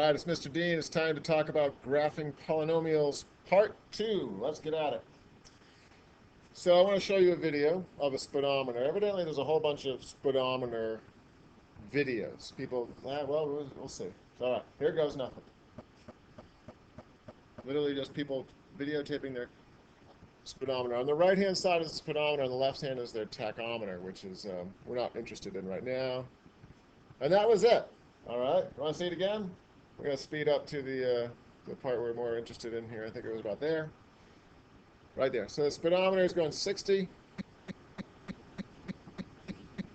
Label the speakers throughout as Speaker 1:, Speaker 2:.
Speaker 1: right, it's Mr. Dean. It's time to talk about graphing polynomials part 2. Let's get at it. So I want to show you a video of a speedometer. Evidently, there's a whole bunch of speedometer videos. People, well, we'll see. So, all right, here goes nothing. Literally just people videotaping their speedometer. On the right-hand side is the speedometer, on the left hand is their tachometer, which is we're not interested in right now. And that was it. All right, you want to see it again? We're going to speed up to the part we're more interested in here. I think it was about there. Right there. So the speedometer is going 60.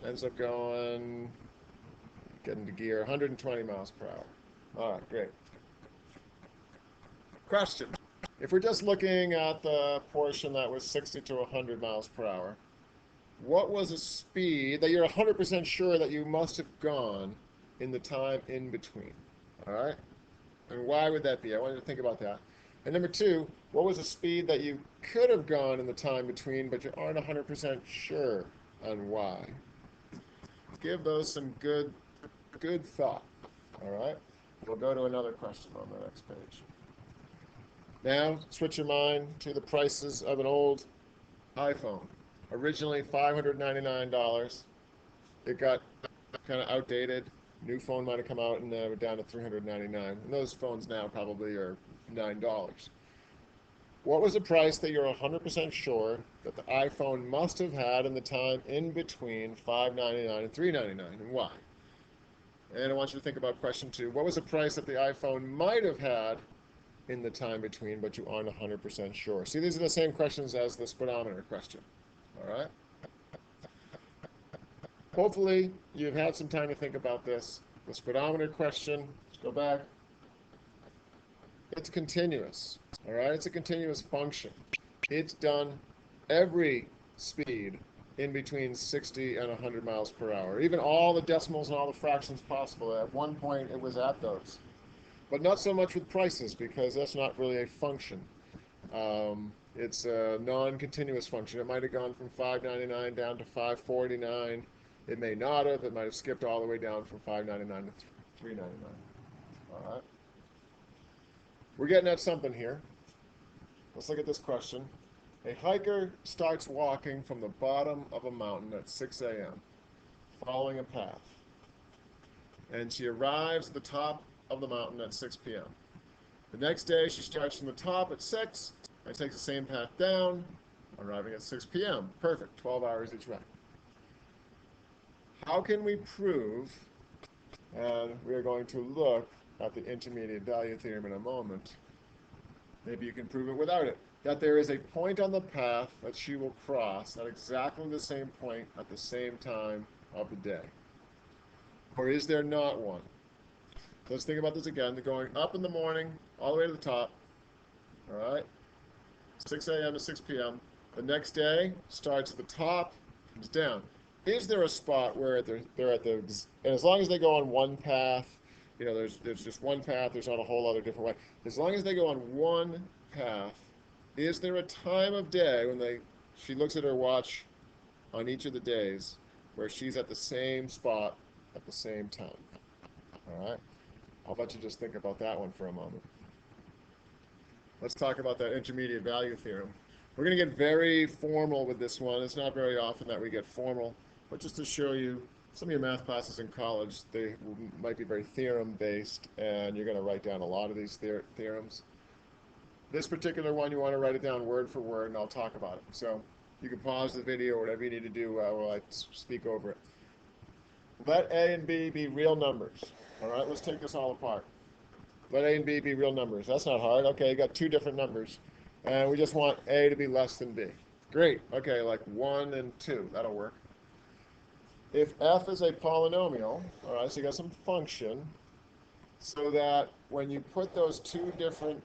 Speaker 1: Ends up going, getting to gear, 120 miles per hour. All right, great. Question. If we're just looking at the portion that was 60 to 100 miles per hour, what was a speed that you're 100% sure that you must have gone in the time in between? All right? And why would that be? I want you to think about that. And number two, what was a speed that you could have gone in the time between, but you aren't 100% sure on why? Give those some good thought. All right? We'll go to another question on the next page. Now, switch your mind to the prices of an old iPhone. Originally $599. It got kind of outdated. New phone might have come out and we're down to $399. And those phones now probably are $9. What was the price that you're 100% sure that the iPhone must have had in the time in between $599 and $399, and why? And I want you to think about question 2. What was the price that the iPhone might have had in the time between, but you aren't 100% sure? See, these are the same questions as the speedometer question. All right? Hopefully, you've had some time to think about this. The speedometer question, let's go back. It's continuous, all right? It's a continuous function. It's done every speed in between 60 and 100 miles per hour. Even all the decimals and all the fractions possible. At one point, it was at those. But not so much with prices, because that's not really a function. It's a non-continuous function. It might have gone from $5.99 down to $5.49. It may not have. It might have skipped all the way down from $5.99 to $3.99. All right. We're getting at something here. Let's look at this question. A hiker starts walking from the bottom of a mountain at 6 a.m., following a path. And she arrives at the top of the mountain at 6 p.m. The next day, she starts from the top at 6 and takes the same path down, arriving at 6 p.m. Perfect, 12 hours each way. How can we prove, and we are going to look at the intermediate value theorem in a moment, maybe you can prove it without it, that there is a point on the path that she will cross at exactly the same point at the same time of the day. Or is there not one? Let's think about this again. They're going up in the morning, all the way to the top, all right? 6 a.m. to 6 p.m. The next day starts at the top, comes down. Is there a spot where they're at the, and as long as they go on one path, you know, there's just one path, there's not a whole other different way. As long as they go on one path, is there a time of day when she looks at her watch on each of the days where she's at the same spot at the same time? All right? I'll let you just think about that one for a moment. Let's talk about that intermediate value theorem. We're going to get very formal with this one. It's not very often that we get formal, but just to show you, some of your math classes in college, they might be very theorem-based, and you're going to write down a lot of these theorems. This particular one, you want to write it down word for word, and I'll talk about it. So you can pause the video or whatever you need to do while I speak over it. Let A and B be real numbers. All right, let's take this all apart. Let A and B be real numbers. That's not hard. Okay, you got two different numbers, and we just want A to be less than B. Great. Okay, like 1 and 2. That'll work. If f is a polynomial, all right, so you got some function, so that when you put those two different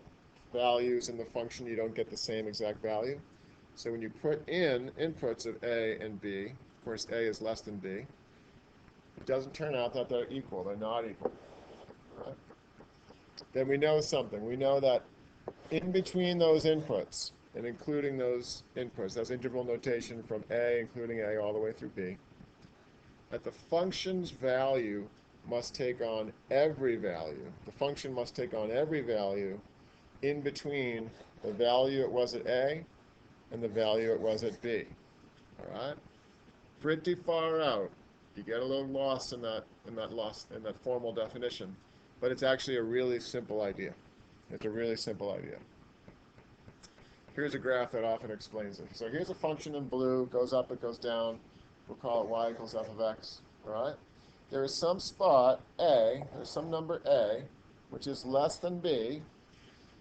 Speaker 1: values in the function, you don't get the same exact value. So when you put in inputs of A and B, of course A is less than B, it doesn't turn out that they're equal. They're not equal. Right? Then we know something. We know that in between those inputs, and including those inputs, that's interval notation from A, including A, all the way through B, that the function's value must take on every value. The function must take on every value in between the value it was at A and the value it was at B. All right? Pretty far out. You get a little lost in that formal definition, but it's actually a really simple idea. It's a really simple idea. Here's a graph that often explains it. So here's a function in blue, goes up, it goes down. We'll call it y equals f of x, all right? There is some spot, A, there's some number A, which is less than B,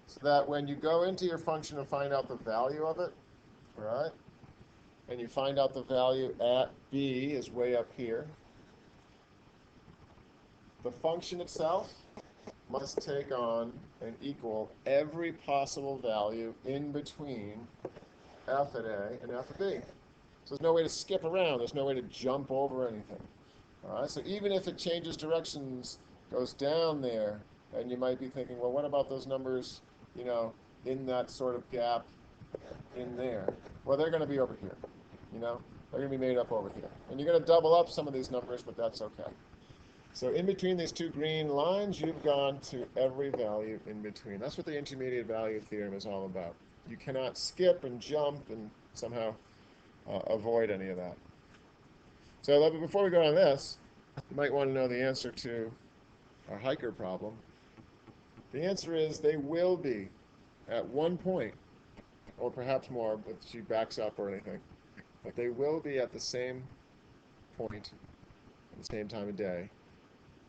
Speaker 1: so that when you go into your function and find out the value of it, all right, and you find out the value at B is way up here, the function itself must take on and equal every possible value in between f at A and f at B. So there's no way to skip around. There's no way to jump over anything. All right, so even if it changes directions, goes down there, and you might be thinking, well, what about those numbers, you know, in that sort of gap in there? Well, they're going to be over here, you know? They're going to be made up over here. And you're going to double up some of these numbers, but that's okay. So in between these two green lines, you've gone to every value in between. That's what the intermediate value theorem is all about. You cannot skip and jump and somehow avoid any of that. So before we go on this, you might want to know the answer to our hiker problem. The answer is they will be at one point, or perhaps more, if she backs up or anything, but they will be at the same point at the same time of day.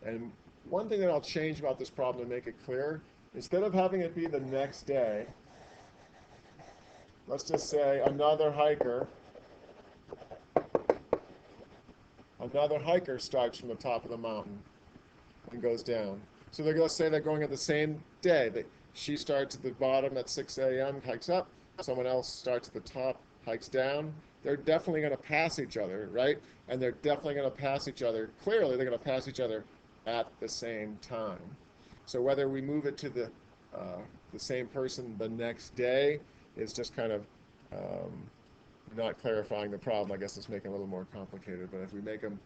Speaker 1: And one thing that I'll change about this problem to make it clear, instead of having it be the next day, let's just say another hiker starts from the top of the mountain and goes down. So they're going to say they're going at the same day. She starts at the bottom at 6 a.m., hikes up. Someone else starts at the top, hikes down. They're definitely going to pass each other, right? And they're definitely going to pass each other. Clearly, they're going to pass each other at the same time. So whether we move it to the same person the next day is just kind of not clarifying the problem. I guess it's making it a little more complicated. But if we make them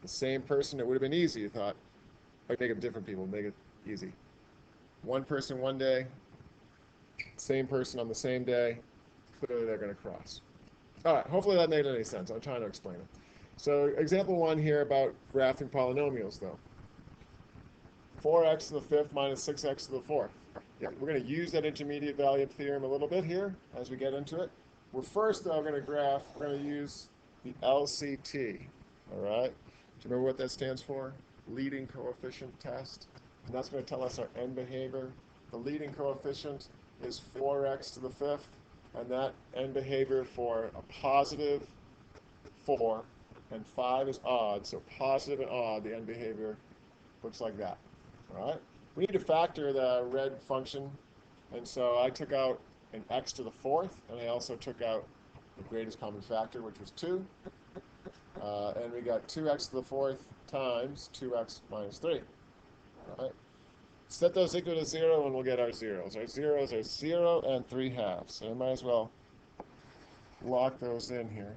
Speaker 1: the same person, it would have been easy, you thought. Or make them different people, make it easy. One person one day, same person on the same day, clearly they're going to cross. All right, hopefully that made any sense. I'm trying to explain it. So example one here about graphing polynomials, though. 4x to the fifth minus 6x to the fourth. Yeah, we're going to use that intermediate value theorem a little bit here as we get into it. We're first, though, going to use the LCT, all right? Do you remember what that stands for? Leading coefficient test. And that's going to tell us our end behavior. The leading coefficient is 4x to the fifth, and that end behavior for a positive 4 and 5 is odd, so positive and odd, the end behavior looks like that. All right? We need to factor the red function, and so I took out an x to the fourth, and I also took out the greatest common factor, which was 2. And we got 2x to the fourth times 2x minus 3. All right? Set those equal to 0, and we'll get our zeros. Our zeros are 0 and 3/2. So we might as well lock those in here.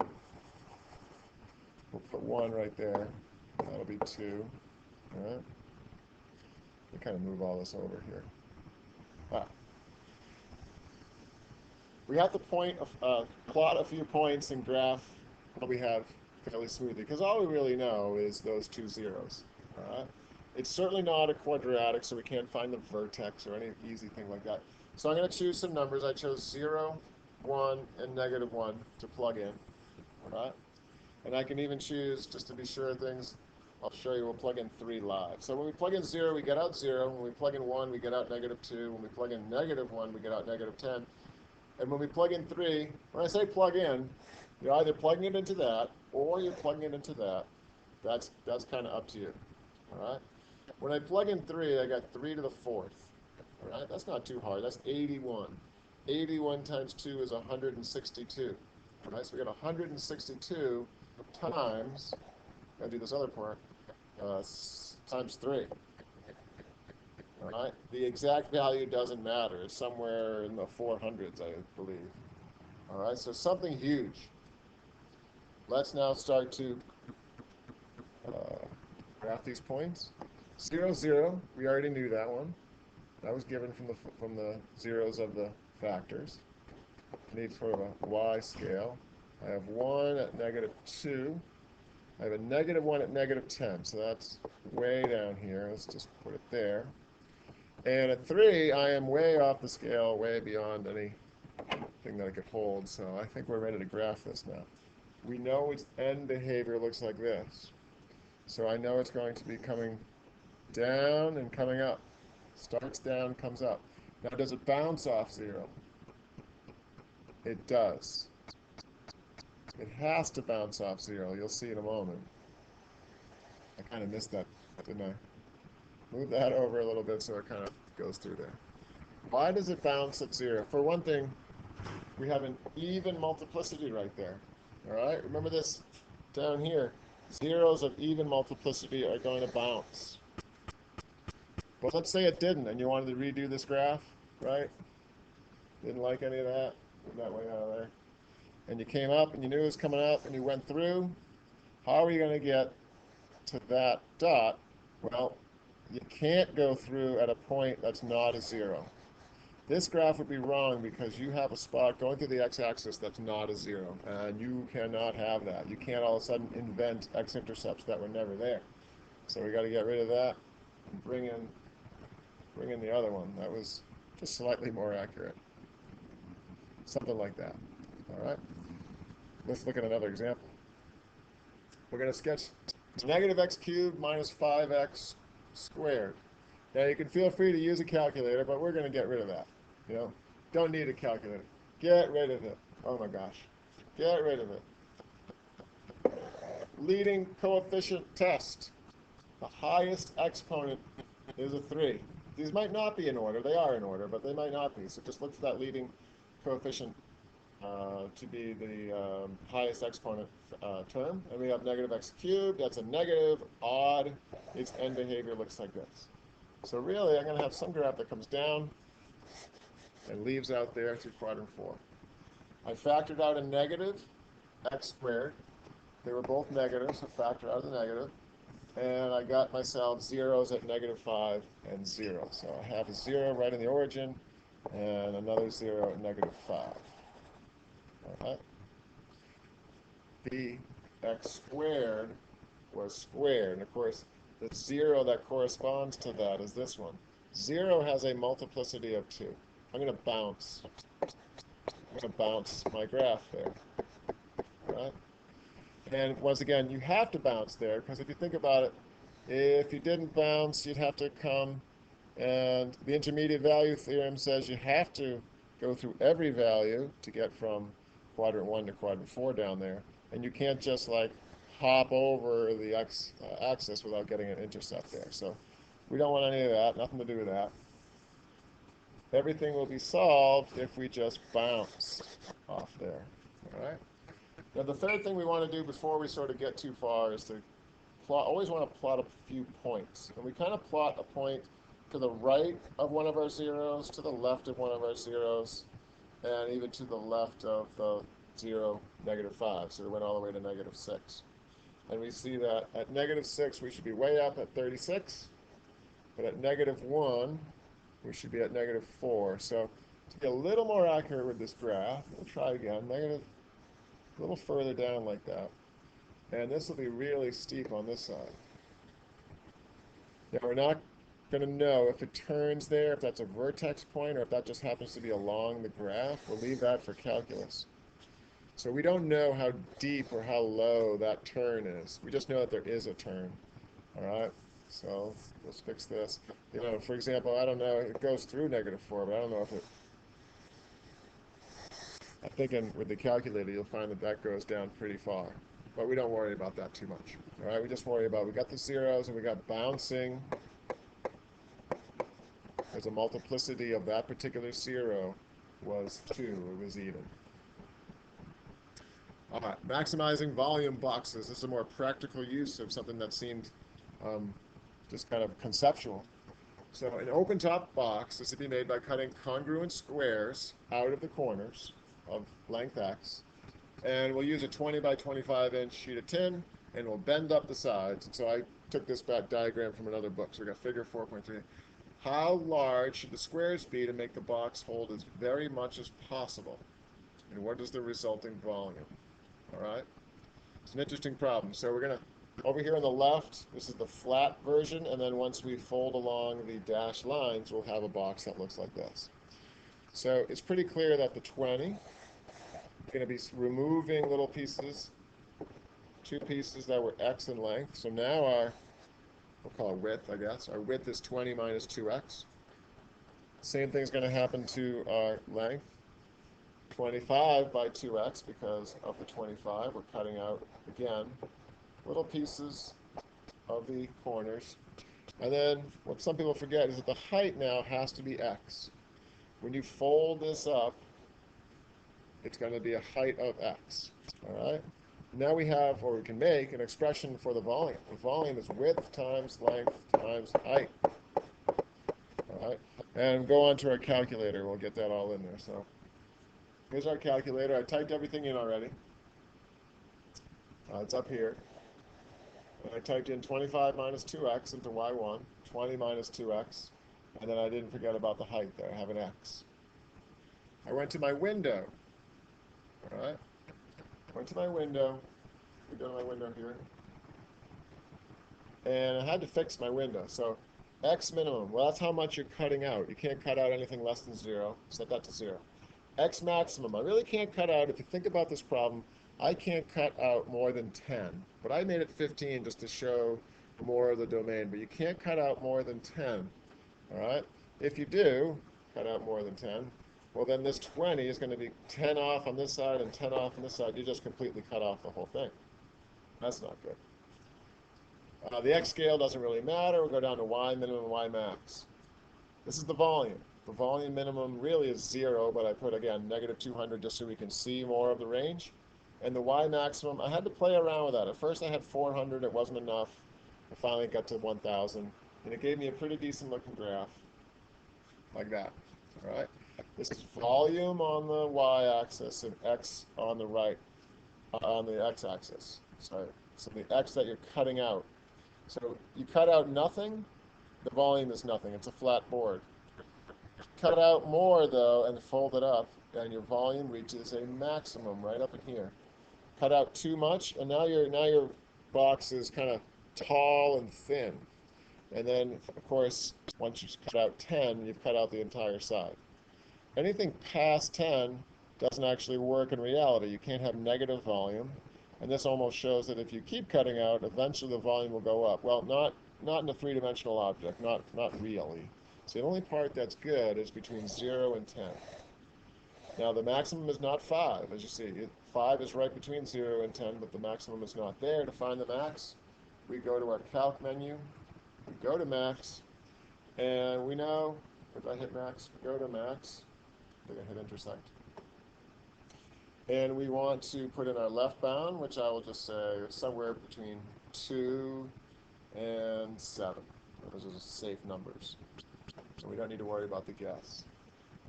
Speaker 1: We'll put 1 right there. That'll be 2. All right? We kind of move all this over here. We have to plot a few points and graph what we have fairly smoothly, because all we really know is those two zeros. All right? It's certainly not a quadratic, so we can't find the vertex or any easy thing like that. So I'm going to choose some numbers. I chose 0, 1, and -1 to plug in. All right? And I can even choose, just to be sure of things, I'll show you, we'll plug in 3 live. So when we plug in 0, we get out 0. When we plug in 1, we get out -2. When we plug in -1, we get out -10. And when we plug in 3, when I say plug in, you're either plugging it into that, or you're plugging it into that. That's kind of up to you. All right? When I plug in 3, I got 3 to the fourth. All right? That's not too hard. That's 81. 81 times 2 is 162. All right? So we got 162 times, I'll do this other part, times 3. All right? The exact value doesn't matter. It's somewhere in the 400s, I believe. All right? So something huge. Let's now start to graph these points. 0, 0, we already knew that one. That was given from the zeros of the factors. I need sort of a y scale. I have 1 at -2. I have a -1 at -10, so that's way down here. Let's just put it there. And at 3, I am way off the scale, way beyond anything that I could hold, so I think we're ready to graph this now. We know its end behavior looks like this. So I know it's going to be coming down and coming up. Starts down, comes up. Now, does it bounce off 0? It does. It has to bounce off 0. You'll see in a moment. I kind of missed that, didn't I? Move that over a little bit so it kind of goes through there. Why does it bounce at 0? For one thing, we have an even multiplicity right there. All right? Remember this down here. Zeros of even multiplicity are going to bounce. But let's say it didn't, and you wanted to redo this graph, right? Didn't like any of that. Move that way out of there. And you came up, and you knew it was coming up, and you went through. How are you going to get to that dot? Well, you can't go through at a point that's not a 0. This graph would be wrong because you have a spot going through the x-axis that's not a 0, and you cannot have that. You can't all of a sudden invent x-intercepts that were never there. So we got to get rid of that and bring in the other one. That was just slightly more accurate. Something like that. All right? Let's look at another example. We're going to sketch -x cubed minus 5x squared. Now, you can feel free to use a calculator, but we're going to get rid of that. You know, don't need a calculator. Get rid of it. Oh my gosh. Get rid of it. Leading coefficient test. The highest exponent is a 3. These might not be in order. They are in order, but they might not be. So just look for that leading coefficient to be the highest exponent term. And we have -x cubed. That's a negative, odd. Its end behavior looks like this. So really, I'm going to have some graph that comes down and leaves out there through quadrant 4. I factored out a negative x squared. They were both negative, so factor out the negative. And I got myself zeros at -5 and 0. So I have a 0 right in the origin and another 0 at -5. All right. The x squared was squared. And of course, the 0 that corresponds to that is this one. 0 has a multiplicity of 2. I'm going to bounce. I'm going to bounce my graph there. All right? And once again, you have to bounce there, because if you think about it, if you didn't bounce, you'd have to come, and the intermediate value theorem says you have to go through every value to get from quadrant 1 to quadrant 4 down there. And you can't just like hop over the x-axis without getting an intercept there. So we don't want any of that, nothing to do with that. Everything will be solved if we just bounce off there. All right? Now, the third thing we want to do before we sort of get too far is to always want to plot a few points. And we kind of plot a point to the right of one of our zeros, to the left of one of our zeros, and even to the left of the 0, -5. So we went all the way to -6. And we see that at -6, we should be way up at 36. But at -1, we should be at -4. So to be a little more accurate with this graph, we'll try again. A little further down like that. And this will be really steep on this side. Now, we're not going to know if it turns there, if that's a vertex point, or if that just happens to be along the graph. We'll leave that for calculus. So we don't know how deep or how low that turn is. We just know that there is a turn. All right? So let's fix this. You know, for example, I don't know, it goes through -4, but I don't know if it... I'm thinking with the calculator, you'll find that that goes down pretty far. But we don't worry about that too much. All right, we just worry about, we got the zeros and we got bouncing. There's a multiplicity of that particular 0 was 2. It was even. All right, maximizing volume boxes. This is a more practical use of something that seemed just kind of conceptual. So an open top box is to be made by cutting congruent squares out of the corners of length x, and we'll use a 20 by 25 inch sheet of tin, and we'll bend up the sides. So I took this diagram from another book. So we got figure 4.3. How large should the squares be to make the box hold as very much as possible? And what is the resulting volume? All right? It's an interesting problem. So we're going to, over here on the left, this is the flat version, and then once we fold along the dashed lines, we'll have a box that looks like this. So it's pretty clear that the 20 is going to be removing little pieces, two pieces that were x in length. So now our, we'll call it width, I guess. Our width is 20 minus 2x. Same thing's going to happen to our length. 25 by 2x, because of the 25, we're cutting out, again, little pieces of the corners. And then what some people forget is that the height now has to be x. When you fold this up, it's going to be a height of x. All right? Now we have, or we can make, an expression for the volume. The volume is width times length times height. All right? And go on to our calculator. We'll get that all in there. So here's our calculator. I typed everything in already. It's up here. And I typed in 25 minus 2x into y1, 20 minus 2x, and then I didn't forget about the height there. I have an x. I went to my window. All right? Went to my window. We go to my window here. And I had to fix my window. So x minimum, well, that's how much you're cutting out. You can't cut out anything less than 0. Set that to 0. X maximum, I really can't cut out, if you think about this problem, I can't cut out more than 10. But I made it 15 just to show more of the domain. But you can't cut out more than 10. All right? If you do cut out more than 10, well, then this 20 is going to be 10 off on this side and 10 off on this side. You just completely cut off the whole thing. That's not good. The x scale doesn't really matter. We'll go down to y minimum and y max. This is the volume. The volume minimum really is 0, but I put, again, negative 200 just so we can see more of the range. And the y maximum, I had to play around with that. At first I had 400. It wasn't enough. I finally got to 1,000. And it gave me a pretty decent looking graph. Like that. All right? This is volume on the y-axis and x on the right, on the x-axis. So the x that you're cutting out. So you cut out nothing, the volume is nothing. It's a flat board. Cut out more, though, and fold it up, and your volume reaches a maximum right up in here. Cut out too much, and now your box is kind of tall and thin. And then, of course, once you cut out 10, you've cut out the entire side. Anything past 10 doesn't actually work in reality. You can't have negative volume. And this almost shows that if you keep cutting out, eventually the volume will go up. Well, not in a three-dimensional object, not really. So the only part that's good is between 0 and 10. Now the maximum is not 5, as you see. 5 is right between 0 and 10, but the maximum is not there. To find the max, we go to our calc menu, we go to max, and we know, if I hit max, we go to max, I think I hit intersect. And we want to put in our left bound, which I will just say is somewhere between 2 and 7. Those are safe numbers. So we don't need to worry about the guess.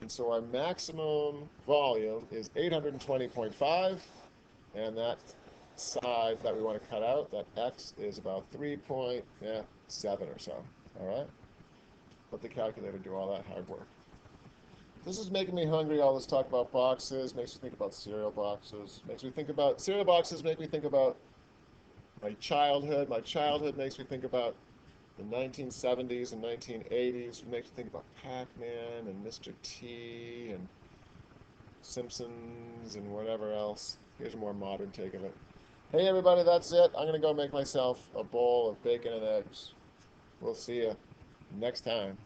Speaker 1: And so our maximum volume is 820.5, and that side that we want to cut out, that x, is about 3.7 or so. All right? Let the calculator do all that hard work. This is making me hungry, all this talk about boxes, makes me think about cereal boxes, cereal boxes make me think about my childhood. My childhood makes me think about the 1970s and 1980s. It makes me think about Pac-Man and Mr. T and Simpsons and whatever else. Here's a more modern take of it. Hey everybody, that's it. I'm going to go make myself a bowl of bacon and eggs. We'll see you next time.